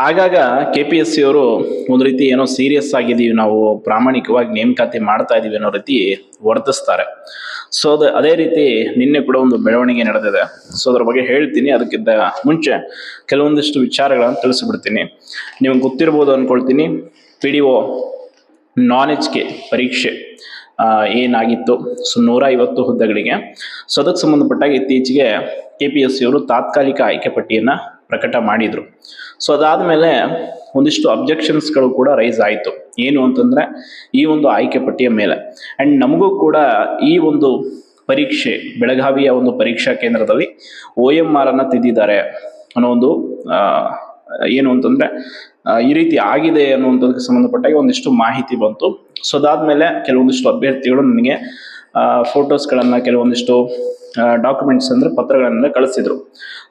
ಆಗಾಗ KPSC ಅವರು ಒಂದು ರೀತಿ ಏನೋ ಸೀರಿಯಸ್ ಆಗಿದ್ದೀವಿ ನಾವು, ಪ್ರಾಮಾಣಿಕವಾಗಿ ನೇಮಕಾತಿ ಮಾಡ್ತಾ ಇದೀವಿ ಅನ್ನೋ ರೀತಿ ವರ್ತಿಸ್ತಾರೆ. ಸೊ ಅದೇ ರೀತಿ ನಿನ್ನೆ ಕೂಡ ಒಂದು ಬೆಳವಣಿಗೆ ನಡೆದಿದೆ. ಸೊ ಅದ್ರ ಬಗ್ಗೆ ಹೇಳ್ತೀನಿ. ಅದಕ್ಕಿಂತ ಮುಂಚೆ ಕೆಲವೊಂದಿಷ್ಟು ವಿಚಾರಗಳನ್ನು ತಿಳಿಸ್ಬಿಡ್ತೀನಿ. ನಿಮ್ಗೆ ಗೊತ್ತಿರ್ಬೋದು ಅನ್ಕೊಳ್ತೀನಿ, PDO ನಾನ್ HK ಪರೀಕ್ಷೆ ಏನಾಗಿತ್ತು. ಸೊ 150 ಹುದ್ದೆಗಳಿಗೆ. ಸೊ ಅದಕ್ಕೆ ಸಂಬಂಧಪಟ್ಟಾಗ ಇತ್ತೀಚೆಗೆ KPSC ಅವರು ತಾತ್ಕಾಲಿಕ ಆಯ್ಕೆ ಪಟ್ಟಿಯನ್ನ ಪ್ರಕಟ ಮಾಡಿದ್ರು. ಸೊ ಅದಾದ್ಮೇಲೆ ಒಂದಿಷ್ಟು ಅಬ್ಜೆಕ್ಷನ್ಸ್ಗಳು ಕೂಡ ರೈಸ್ ಆಯಿತು. ಏನು ಅಂತಂದ್ರೆ ಈ ಒಂದು ಆಯ್ಕೆ ಪಟ್ಟಿಯ ಮೇಲೆ. ಅಂಡ್ ನಮಗೂ ಕೂಡ ಈ ಒಂದು ಪರೀಕ್ಷೆ ಬೆಳಗಾವಿಯ ಒಂದು ಪರೀಕ್ಷಾ ಕೇಂದ್ರದಲ್ಲಿ OMR ಅನ್ನ ತಿದ್ದಿದ್ದಾರೆ ಅನ್ನೋ ಒಂದು ಏನು ಅಂತಂದ್ರೆ ಈ ರೀತಿ ಆಗಿದೆ ಅನ್ನುವಂಥದಕ್ಕೆ ಸಂಬಂಧಪಟ್ಟಾಗ ಒಂದಿಷ್ಟು ಮಾಹಿತಿ ಬಂತು. ಸೊ ಅದಾದ್ಮೇಲೆ ಕೆಲವೊಂದಿಷ್ಟು ಅಭ್ಯರ್ಥಿಗಳು ನನಗೆ ಫೋಟೋಸ್ಗಳನ್ನ, ಕೆಲವೊಂದಿಷ್ಟು ಡಾಕ್ಯುಮೆಂಟ್ಸ್ ಅಂದ್ರೆ ಪತ್ರಗಳನ್ನ ಕಳಿಸಿದ್ರು.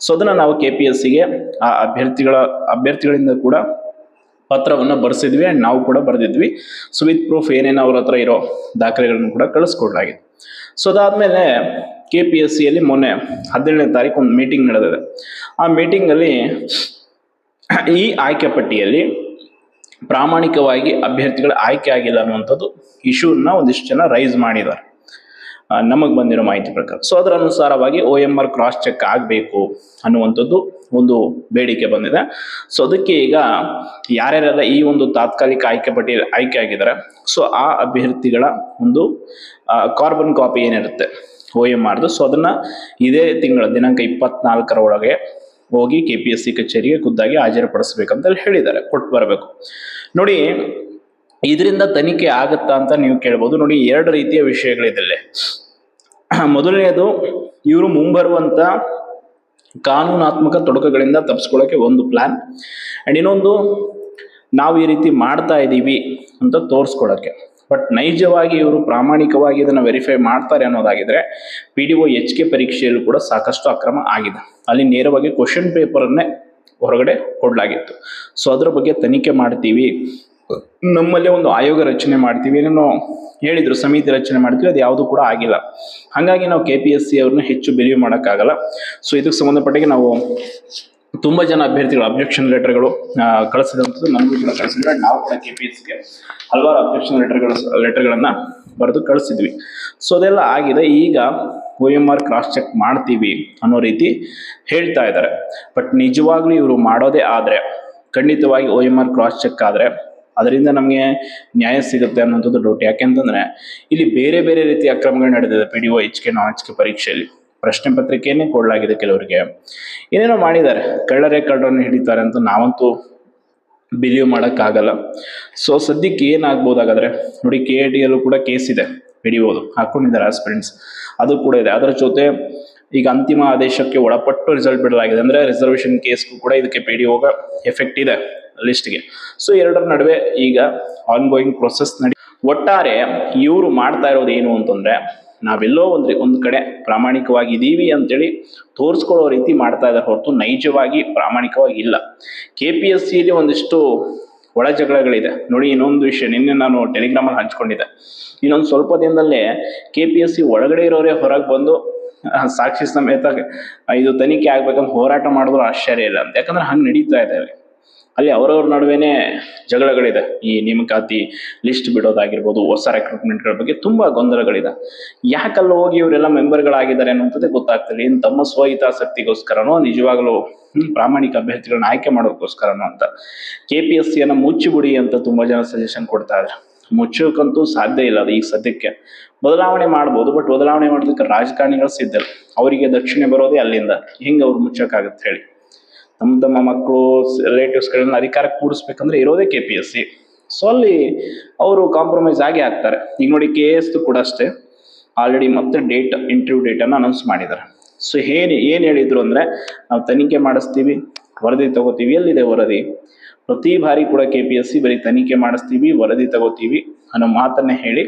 ಸೊ ಅದನ್ನ ನಾವು KPSCಗೆ ಆ ಅಭ್ಯರ್ಥಿಗಳಿಂದ ಕೂಡ ಪತ್ರವನ್ನು ಬರ್ಸಿದ್ವಿ ಅಂಡ್ ನಾವು ಕೂಡ ಬರೆದಿದ್ವಿ. ಸೊ ವಿತ್ ಪ್ರೂಫ್ ಏನೇನು ಅವ್ರ ಹತ್ರ ಇರೋ ದಾಖಲೆಗಳನ್ನು ಕೂಡ ಕಳಿಸ್ಕೊಡ್ಲಾಗಿದೆ. ಸೊ ಅದಾದ್ಮೇಲೆ KPSCಯಲ್ಲಿ ಮೊನ್ನೆ 17ನೇ ತಾರೀಕು ಒಂದು ಮೀಟಿಂಗ್ ನಡೆದಿದೆ. ಆ ಮೀಟಿಂಗ್ ಅಲ್ಲಿ ಈ ಆಯ್ಕೆ ಪಟ್ಟಿಯಲ್ಲಿ ಪ್ರಾಮಾಣಿಕವಾಗಿ ಅಭ್ಯರ್ಥಿಗಳ ಆಯ್ಕೆ ಆಗಿಲ್ಲ ಅನ್ನುವಂಥದ್ದು ಇಶ್ಯೂನ ಒಂದಿಷ್ಟು ಜನ ರೈಸ್ ಮಾಡಿದ್ದಾರೆ ನಮಗೆ ಬಂದಿರೋ ಮಾಹಿತಿ ಪ್ರಕಾರ. ಸೊ ಅದರ ಅನುಸಾರವಾಗಿ OMR ಕ್ರಾಸ್ ಚೆಕ್ ಆಗಬೇಕು ಅನ್ನುವಂಥದ್ದು ಒಂದು ಬೇಡಿಕೆ ಬಂದಿದೆ. ಸೊ ಅದಕ್ಕೆ ಈಗ ಯಾರ್ಯಾರೆಲ್ಲ ಈ ಒಂದು ತಾತ್ಕಾಲಿಕ ಆಯ್ಕೆ ಪಟ್ಟಿಯಲ್ಲಿ ಆಯ್ಕೆ ಆಗಿದ್ದಾರೆ, ಸೊ ಆ ಅಭ್ಯರ್ಥಿಗಳ ಒಂದು ಕಾರ್ಬನ್ ಕಾಪಿ ಏನಿರುತ್ತೆ OMRದು, ಸೊ ಅದನ್ನ ಇದೇ ತಿಂಗಳ ದಿನಾಂಕ 24ರ ಒಳಗೆ ಹೋಗಿ KPSC ಕಚೇರಿಗೆ ಖುದ್ದಾಗಿ ಹಾಜರುಪಡಿಸ್ಬೇಕಂತ ಹೇಳಿದ್ದಾರೆ, ಕೊಟ್ಟು ಬರಬೇಕು. ನೋಡಿ, ಇದರಿಂದ ತನಿಖೆ ಆಗತ್ತಾ ಅಂತ ನೀವು ಕೇಳ್ಬೋದು. ನೋಡಿ, 2 ರೀತಿಯ ವಿಷಯಗಳಿದೆ. ಮೊದಲನೆಯದು, ಇವರು ಮುಂಬರುವಂತ ಕಾನೂನಾತ್ಮಕ ತೊಡಕುಗಳಿಂದ ತಪ್ಪಿಸ್ಕೊಳ್ಳೋಕೆ ಒಂದು ಪ್ಲಾನ್, ಅಂಡ್ ಇನ್ನೊಂದು ನಾವು ಈ ರೀತಿ ಮಾಡ್ತಾ ಇದ್ದೀವಿ ಅಂತ ತೋರಿಸ್ಕೊಳ್ಳೋಕೆ. ಬಟ್ ನೈಜವಾಗಿ ಇವರು ಪ್ರಾಮಾಣಿಕವಾಗಿ ಇದನ್ನ ವೆರಿಫೈ ಮಾಡ್ತಾರೆ ಅನ್ನೋದಾಗಿದ್ರೆ PDO HK ಪರೀಕ್ಷೆಯಲ್ಲೂ ಕೂಡ ಸಾಕಷ್ಟು ಅಕ್ರಮ ಆಗಿದೆ. ಅಲ್ಲಿ ನೇರವಾಗಿ ಕ್ವಶನ್ ಪೇಪರನ್ನೇ ಹೊರಗಡೆ ಕೊಡಲಾಗಿತ್ತು. ಸೊ ಅದ್ರ ಬಗ್ಗೆ ತನಿಖೆ ಮಾಡ್ತೀವಿ, ನಮ್ಮಲ್ಲೇ ಒಂದು ಆಯೋಗ ರಚನೆ ಮಾಡ್ತೀವಿ ಏನೇನೋ ಹೇಳಿದ್ರು, ಸಮಿತಿ ರಚನೆ ಮಾಡ್ತೀವಿ, ಅದು ಯಾವುದು ಕೂಡ ಆಗಿಲ್ಲ. ಹಾಗಾಗಿ ನಾವು KPSC ಅವ್ರನ್ನ ಹೆಚ್ಚು ಬಿಲೀವ್ ಮಾಡೋಕ್ಕಾಗಲ್ಲ. ಸೊ ಇದಕ್ಕೆ ಸಂಬಂಧಪಟ್ಟಾಗ ನಾವು ತುಂಬಾ ಜನ ಅಭ್ಯರ್ಥಿಗಳು ಅಬ್ಜೆಕ್ಷನ್ ಲೆಟರ್ಗಳು ಕಳಿಸಿದಂಥದ್ದು ನಮಗೂ ಕೂಡ ಕಳಿಸಿದ್ರೆ, ನಾವು ಕೂಡ KPSCಗೆ ಹಲವಾರು ಅಬ್ಜೆಕ್ಷನ್ ಲೆಟರ್ಗಳನ್ನ ಬರೆದು ಕಳಿಸಿದ್ವಿ. ಸೊ ಅದೆಲ್ಲ ಆಗಿದೆ. ಈಗ OMR ಕ್ರಾಸ್ ಚೆಕ್ ಮಾಡ್ತೀವಿ ಅನ್ನೋ ರೀತಿ ಹೇಳ್ತಾ ಇದ್ದಾರೆ. ಬಟ್ ನಿಜವಾಗ್ಲೂ ಇವರು ಮಾಡೋದೇ ಆದ್ರೆ, ಖಂಡಿತವಾಗಿ OMR ಕ್ರಾಸ್ ಚೆಕ್ ಆದ್ರೆ ಅದರಿಂದ ನಮಗೆ ನ್ಯಾಯ ಸಿಗುತ್ತೆ ಅನ್ನೋಂಥದ್ದು ಡೌಟ್. ಯಾಕೆಂತಂದ್ರೆ ಇಲ್ಲಿ ಬೇರೆ ಬೇರೆ ರೀತಿಯ ಅಕ್ರಮಗಳು ನಡೆದಿದೆ PDO HK ನಾನ್ HK ಪರೀಕ್ಷೆಯಲ್ಲಿ. ಪ್ರಶ್ನೆ ಪತ್ರಿಕೆಯನ್ನೇ ಕೊಡಲಾಗಿದೆ, ಕೆಲವರಿಗೆ ಏನೇನೋ ಮಾಡಿದ್ದಾರೆ, ಕಳ್ಳರನ್ನು ಹಿಡಿತಾರೆ ಅಂತ ನಾವಂತೂ ಬಿಲೀವ್ ಮಾಡೋಕ್ಕಾಗಲ್ಲ. ಸೊ ಸದ್ಯಕ್ಕೆ ಏನಾಗ್ಬೋದಾಗಾದ್ರೆ ನೋಡಿ, KITಯಲ್ಲೂ ಕೂಡ ಕೇಸ್ ಇದೆ, PDOದು ಹಾಕೊಂಡಿದ್ದಾರೆ ಆಸ್ಪಿರೆಂಟ್ಸ್, ಅದು ಕೂಡ ಇದೆ. ಅದರ ಜೊತೆ ಈಗ ಅಂತಿಮ ಆದೇಶಕ್ಕೆ ಒಳಪಟ್ಟು ರಿಸಲ್ಟ್ ಬಿಡಲಾಗಿದೆ. ಅಂದ್ರೆ ರಿಸರ್ವೇಶನ್ ಕೇಸ್ಗೂ ಕೂಡ ಇದಕ್ಕೆ PDOಗ ಎಫೆಕ್ಟ್ ಇದೆ ಲಿಸ್ಟ್ಗೆ. ಸೊ 2ರ ನಡುವೆ ಈಗ ಆನ್ಗೋಯಿಂಗ್ ಪ್ರೊಸೆಸ್ ಒಟ್ಟಾರೆ ಇವರು ಮಾಡ್ತಾ ಇರೋದು ಏನು ಅಂತಂದ್ರೆ, ನಾವೆಲ್ಲೋ ಒಂದ್ ಕಡೆ ಪ್ರಾಮಾಣಿಕವಾಗಿ ಇದೀವಿ ಅಂತೇಳಿ ತೋರಿಸ್ಕೊಳ್ಳೋ ರೀತಿ ಮಾಡ್ತಾ ಇದ್ದಾರೆ ಹೊರತು ನೈಜವಾಗಿ ಪ್ರಾಮಾಣಿಕವಾಗಿ ಇಲ್ಲ. KPSCಯಲ್ಲಿ ಒಂದಿಷ್ಟು ಒಳ ಜಗಳಗಳಿದೆ. ನೋಡಿ, ಇನ್ನೊಂದು ವಿಷಯ ನಿನ್ನೆ ನಾನು ಟೆಲಿಗ್ರಾಮಲ್ಲಿ ಹಂಚ್ಕೊಂಡಿದ್ದೆ. ಇನ್ನೊಂದು ಸ್ವಲ್ಪ ದಿನದಲ್ಲೇ KPSC ಒಳಗಡೆ ಇರೋರೇ ಹೊರಗೆ ಬಂದು ಸಾಕ್ಷಿ ಸಮೇತ ಇದು ತನಿಖೆ ಆಗ್ಬೇಕಂತ ಹೋರಾಟ ಮಾಡಿದ್ರು ಆಶ್ಚರ್ಯ ಇಲ್ಲ ಅಂತ. ಯಾಕಂದ್ರೆ ಹಂಗೆ ನಡೀತಾ ಇದೆ. ಅಲ್ಲಿ ಅವರವ್ರ ನಡುವೆನೆ ಜಗಳಗಳಿದೆ. ಈ ನೇಮಕಾತಿ ಲಿಸ್ಟ್ ಬಿಡೋದಾಗಿರ್ಬೋದು, ಹೊಸ ರೆಕ್ರೂಟ್ಮೆಂಟ್ಗಳ ಬಗ್ಗೆ ತುಂಬಾ ಗೊಂದಲಗಳಿದೆ. ಯಾಕಲ್ಲ ಹೋಗಿ ಇವರೆಲ್ಲ ಮೆಂಬರ್ಗಳಾಗಿದ್ದಾರೆ ಅನ್ನೋಂಥದ್ದೇ ಗೊತ್ತಾಗ್ತಿಲ್ಲ. ಇನ್ನು ತಮ್ಮ ಸ್ವಹಿತಾಸಕ್ತಿಗೋಸ್ಕರನೋ ನಿಜವಾಗ್ಲೂ ಪ್ರಾಮಾಣಿಕ ಅಭ್ಯರ್ಥಿಗಳನ್ನ ಆಯ್ಕೆ ಮಾಡೋದಕ್ಕೋಸ್ಕರನೋ ಅಂತ KPSCಯನ್ನ ಮುಚ್ಚಿಬಿಡಿ ಅಂತ ತುಂಬಾ ಜನ ಸಜೆಷನ್ ಕೊಡ್ತಾ ಇದ್ದಾರೆ. ಮುಚ್ಚೋಕಂತೂ ಸಾಧ್ಯ ಇಲ್ಲ. ಅದು ಈಗ ಸದ್ಯಕ್ಕೆ ಬದಲಾವಣೆ ಮಾಡ್ಬೋದು, ಬಟ್ ಬದಲಾವಣೆ ಮಾಡೋದಕ್ಕೆ ರಾಜಕಾರಣಿಗಳು ಸಿದ್ಧ. ಅವರಿಗೆ ದಕ್ಷಿಣೆ ಬರೋದೇ ಅಲ್ಲಿಂದ. ಹೆಂಗೆ ಅವ್ರು ಮುಚ್ಚಕ್ಕಾಗತ್ತೆ ಹೇಳಿ? ತಮ್ಮ ಮಕ್ಕಳು ರಿಲೇಟಿವ್ಸ್ಗಳನ್ನ ಅಧಿಕಾರಕ್ಕೆ ಕೂಡಿಸ್ಬೇಕಂದ್ರೆ ಇರೋದೇ KPSC. ಸೊ ಅಲ್ಲಿ ಅವರು ಕಾಂಪ್ರಮೈಸ್ ಆಗಿ ಆಗ್ತಾರೆ. ಈಗ ನೋಡಿ, KS ಕೂಡ ಅಷ್ಟೇ, ಆಲ್ರೆಡಿ ಮತ್ತೆ ಇಂಟರ್ವ್ಯೂ ಡೇಟನ್ನು ಅನೌನ್ಸ್ ಮಾಡಿದ್ದಾರೆ. ಸೊ ಏನ್ ಹೇಳಿದ್ರು ಅಂದ್ರೆ, ನಾವು ತನಿಖೆ ಮಾಡಿಸ್ತೀವಿ, ವರದಿ ತಗೋತೀವಿ. ಎಲ್ಲಿದೆ ವರದಿ? ಪ್ರತಿ ಬಾರಿ ಕೂಡ KPSC ಬರೀ ತನಿಖೆ ಮಾಡಿಸ್ತೀವಿ, ವರದಿ ತಗೋತೀವಿ ಅನ್ನೋ ಮಾತನ್ನೇ ಹೇಳಿ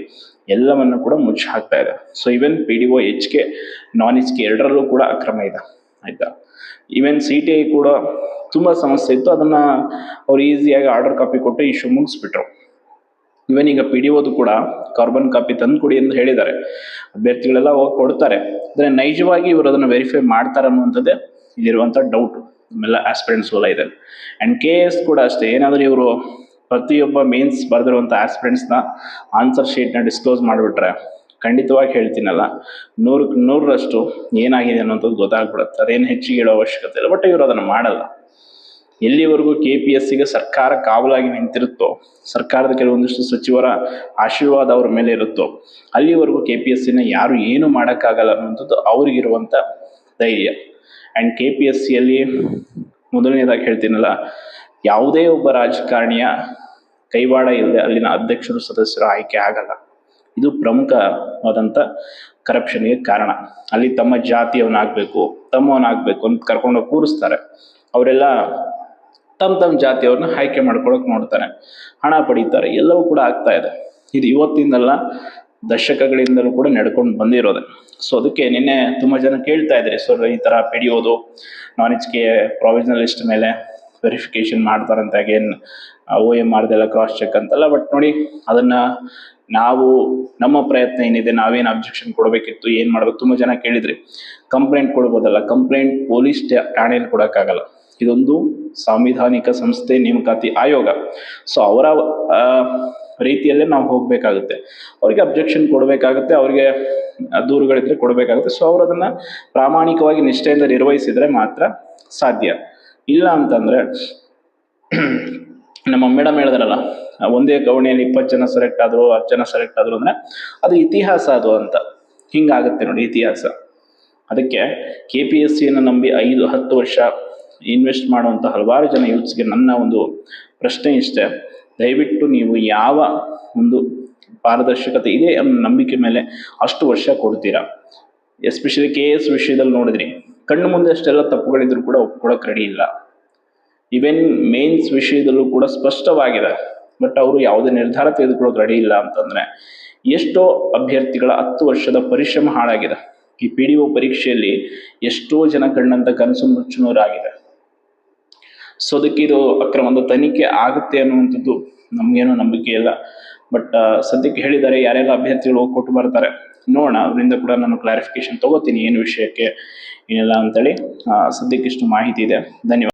ಎಲ್ಲವನ್ನು ಕೂಡ ಮುಚ್ಚಿ ಹಾಕ್ತಾ ಇದೆ. ಸೊ ಈವನ್ PDO HK ನಾನ್ HK 2ರಲ್ಲೂ ಕೂಡ ಅಕ್ರಮ ಇದೆ, ಆಯ್ತಾ? ಈವನ್ CTI ಕೂಡ ತುಂಬಾ ಸಮಸ್ಯೆ ಇತ್ತು, ಅದನ್ನ ಅವ್ರು ಈಸಿಯಾಗಿ ಆರ್ಡರ್ ಕಾಪಿ ಕೊಟ್ಟು ಇಶ್ಯೂ ಮುಗಿಸ್ಬಿಟ್ರು. ಇವನ್ ಈಗ PDOದು ಕೂಡ ಕಾರ್ಬನ್ ಕಾಪಿ ತಂದು ಕೊಡಿ ಅಂತ ಹೇಳಿದ್ದಾರೆ. ಅಭ್ಯರ್ಥಿಗಳೆಲ್ಲ ಹೋಗಿ ಕೊಡ್ತಾರೆ. ಅಂದ್ರೆ ನೈಜವಾಗಿ ಇವರು ಅದನ್ನ ವೆರಿಫೈ ಮಾಡ್ತಾರೆ ಅನ್ನುವಂಥದ್ದೇ ಇಲ್ಲಿರುವಂತ ಡೌಟ್. ಎಲ್ಲ ಆಸ್ಪಿರೆಂಟ್ಸ್ಗೆಲ್ಲ ಇದೆ. ಆ್ಯಂಡ್ KS ಕೂಡ ಅಷ್ಟೇ, ಏನಾದರೂ ಇವರು ಪ್ರತಿಯೊಬ್ಬ ಮೇನ್ಸ್ ಬರೆದಿರುವಂಥ ಆಸ್ಪಿರೆಂಟ್ಸ್ನ ಆನ್ಸರ್ ಶೀಟ್ನ ಡಿಸ್ಕ್ಲೋಸ್ ಮಾಡಿಬಿಟ್ರೆ ಖಂಡಿತವಾಗಿ ಹೇಳ್ತೀನಲ್ಲ, 100ಕ್ಕೆ 100ರಷ್ಟು ಏನಾಗಿದೆ ಅನ್ನೋಂಥದ್ದು ಗೊತ್ತಾಗ್ಬಿಡುತ್ತೆ. ಅದೇನು ಹೆಚ್ಚಿಗೆ ಹೇಳೋ ಅವಶ್ಯಕತೆ ಇಲ್ಲ. ಬಟ್ ಇವರು ಅದನ್ನು ಮಾಡಲ್ಲ. ಎಲ್ಲಿವರೆಗೂ KPSCಗೆ ಸರ್ಕಾರ ಕಾವಲಾಗಿ ನಿಂತಿರುತ್ತೋ, ಸರ್ಕಾರದ ಕೆಲವೊಂದಿಷ್ಟು ಸಚಿವರ ಆಶೀರ್ವಾದ ಅವ್ರ ಮೇಲೆ ಇರುತ್ತೋ, ಅಲ್ಲಿವರೆಗೂ KPSCನ ಯಾರು ಏನು ಮಾಡೋಕ್ಕಾಗಲ್ಲ ಅನ್ನೋಂಥದ್ದು ಅವ್ರಿಗಿರುವಂಥ ಧೈರ್ಯ. ಆ್ಯಂಡ್ KPSCಯಲ್ಲಿ ಮೊದಲನೇದಾಗಿ ಹೇಳ್ತೀನಲ್ಲ, ಯಾವುದೇ ಒಬ್ಬ ರಾಜಕಾರಣಿಯ ಕೈವಾಡ ಇಲ್ಲದೆ ಅಲ್ಲಿನ ಅಧ್ಯಕ್ಷರು ಸದಸ್ಯರು ಆಯ್ಕೆ ಆಗಲ್ಲ. ಇದು ಪ್ರಮುಖವಾದಂಥ ಕರಪ್ಷನ್ಗೆ ಕಾರಣ. ಅಲ್ಲಿ ತಮ್ಮ ಜಾತಿಯವನಾಗಬೇಕು, ತಮ್ಮವನಾಗಬೇಕು ಅಂತ ಕರ್ಕೊಂಡೋಗಿ ಕೂರಿಸ್ತಾರೆ. ಅವರೆಲ್ಲ ತಮ್ಮ ಜಾತಿಯವ್ರನ್ನ ಆಯ್ಕೆ ಮಾಡ್ಕೊಳಕ್ ನೋಡ್ತಾರೆ, ಹಣ ಪಡೀತಾರೆ. ಎಲ್ಲವೂ ಕೂಡ ಆಗ್ತಾ ಇದೆ. ಇದು ಇವತ್ತಿಂದಲ್ಲ, ದಶಕಗಳಿಂದಲೂ ಕೂಡ ನಡ್ಕೊಂಡು ಬಂದಿರೋದೆ. ಸೊ ಅದಕ್ಕೆ ನಿನ್ನೆ ತುಂಬ ಜನ ಕೇಳ್ತಾ ಇದ್ರಿ, ಸರ್ ಈ ಥರ ಪಡೆಯೋದು ನಾನ್-HK ಪ್ರಾವಿಷನಲ್ ಲಿಸ್ಟ್ ಮೇಲೆ ವೆರಿಫಿಕೇಶನ್ ಮಾಡ್ತಾರಂತೆ, ಅಗೇನ್ OMRದೆಲ್ಲ ಕ್ರಾಸ್ ಚೆಕ್ ಅಂತಲ್ಲ. ಬಟ್ ನೋಡಿ, ಅದನ್ನ ನಾವು ನಮ್ಮ ಪ್ರಯತ್ನ ಏನಿದೆ, ನಾವೇನು ಅಬ್ಜೆಕ್ಷನ್ ಕೊಡಬೇಕಿತ್ತು, ಏನು ಮಾಡಬೇಕು, ತುಂಬ ಜನ ಕೇಳಿದ್ರಿ. ಕಂಪ್ಲೇಂಟ್ ಕೊಡ್ಬೋದಲ್ಲ, ಕಂಪ್ಲೇಂಟ್ ಪೊಲೀಸ್ ಠಾಣೆಯಲ್ಲಿ ಕೊಡೋಕ್ಕಾಗಲ್ಲ. ಇದೊಂದು ಸಾಂವಿಧಾನಿಕ ಸಂಸ್ಥೆ, ನೇಮಕಾತಿ ಆಯೋಗ. ಸೊ ಅವರ ರೀತಿಯಲ್ಲೇ ನಾವು ಹೋಗಬೇಕಾಗುತ್ತೆ. ಅವ್ರಿಗೆ ಅಬ್ಜೆಕ್ಷನ್ ಕೊಡಬೇಕಾಗುತ್ತೆ, ಅವ್ರಿಗೆ ದೂರುಗಳಿದ್ರೆ ಕೊಡಬೇಕಾಗುತ್ತೆ. ಸೊ ಅವರು ಅದನ್ನು ಪ್ರಾಮಾಣಿಕವಾಗಿ ನಿಷ್ಠೆಯಿಂದ ನಿರ್ವಹಿಸಿದರೆ ಮಾತ್ರ ಸಾಧ್ಯ. ಇಲ್ಲ ಅಂತಂದರೆ ನಮ್ಮ ಮೇಡಮ್ ಹೇಳಿದ್ರಲ್ಲ, ಒಂದೇ ಗವಣೆಯಲ್ಲಿ 20 ಜನ ಸೆಲೆಕ್ಟ್ ಆದರು, 10 ಜನ ಸೆಲೆಕ್ಟ್ ಆದರು ಅಂದರೆ ಅದು ಇತಿಹಾಸ ಅದು ಅಂತ. ಹಿಂಗಾಗುತ್ತೆ ನೋಡಿ ಇತಿಹಾಸ. ಅದಕ್ಕೆ KPSCಯನ್ನು ನಂಬಿ 5-10 ವರ್ಷ ಇನ್ವೆಸ್ಟ್ ಮಾಡುವಂಥ ಹಲವಾರು ಜನ ಯೂತ್ಸ್ಗೆ ನನ್ನ ಒಂದು ಪ್ರಶ್ನೆ ಇಷ್ಟೇ, ದಯವಿಟ್ಟು ನೀವು ಯಾವ ಒಂದು ಪಾರದರ್ಶಕತೆ ಇದೆ ಅನ್ನೋ ನಂಬಿಕೆ ಮೇಲೆ ಅಷ್ಟು ವರ್ಷ ಕೊಡ್ತೀರಾ? ಎಸ್ಪೆಷಲಿ KS ವಿಷಯದಲ್ಲಿ ನೋಡಿದ್ರಿ, ಕಣ್ಣು ಮುಂದೆ ಅಷ್ಟೆಲ್ಲ ತಪ್ಪುಗಳಿದ್ರು ಕೂಡ ಒಪ್ಕೊಳಕ್ಕೆ ರೆಡಿ ಇಲ್ಲ. ಈವನ್ ಮೇನ್ಸ್ ವಿಷಯದಲ್ಲೂ ಕೂಡ ಸ್ಪಷ್ಟವಾಗಿದೆ, ಬಟ್ ಅವರು ಯಾವುದೇ ನಿರ್ಧಾರ ತೆಗೆದುಕೊಳ್ಳೋಕೆ ರೆಡಿ ಇಲ್ಲ ಅಂತಂದರೆ ಎಷ್ಟೋ ಅಭ್ಯರ್ಥಿಗಳ 10 ವರ್ಷದ ಪರಿಶ್ರಮ ಹಾಳಾಗಿದೆ. ಈ PDO ಪರೀಕ್ಷೆಯಲ್ಲಿ ಎಷ್ಟೋ ಜನ ಕಂಡಂಥ ಕನಸು ಮುಚ್ಚುನೂರಾಗಿದೆ. ಸೊ ಅದಕ್ಕೆ ಇದು ಒಂದು ತನಿಖೆ ಆಗುತ್ತೆ ಅನ್ನುವಂಥದ್ದು ನಮಗೇನೋ ನಂಬಿಕೆ ಇಲ್ಲ. ಬಟ್ ಸದ್ಯಕ್ಕೆ ಹೇಳಿದ್ದಾರೆ, ಯಾರೆಲ್ಲ ಅಭ್ಯರ್ಥಿಗಳು ಹೋಗಿ ಕೊಟ್ಟು ಬರ್ತಾರೆ ನೋಡೋಣ. ಅವರಿಂದ ಕೂಡ ನಾನು ಕ್ಲಾರಿಫಿಕೇಶನ್ ತಗೋತೀನಿ ಏನು ವಿಷಯಕ್ಕೆ ಏನೆಲ್ಲ ಅಂತೇಳಿ. ಸದ್ಯಕ್ಕೆ ಇಷ್ಟು ಮಾಹಿತಿ ಇದೆ. ಧನ್ಯವಾದ.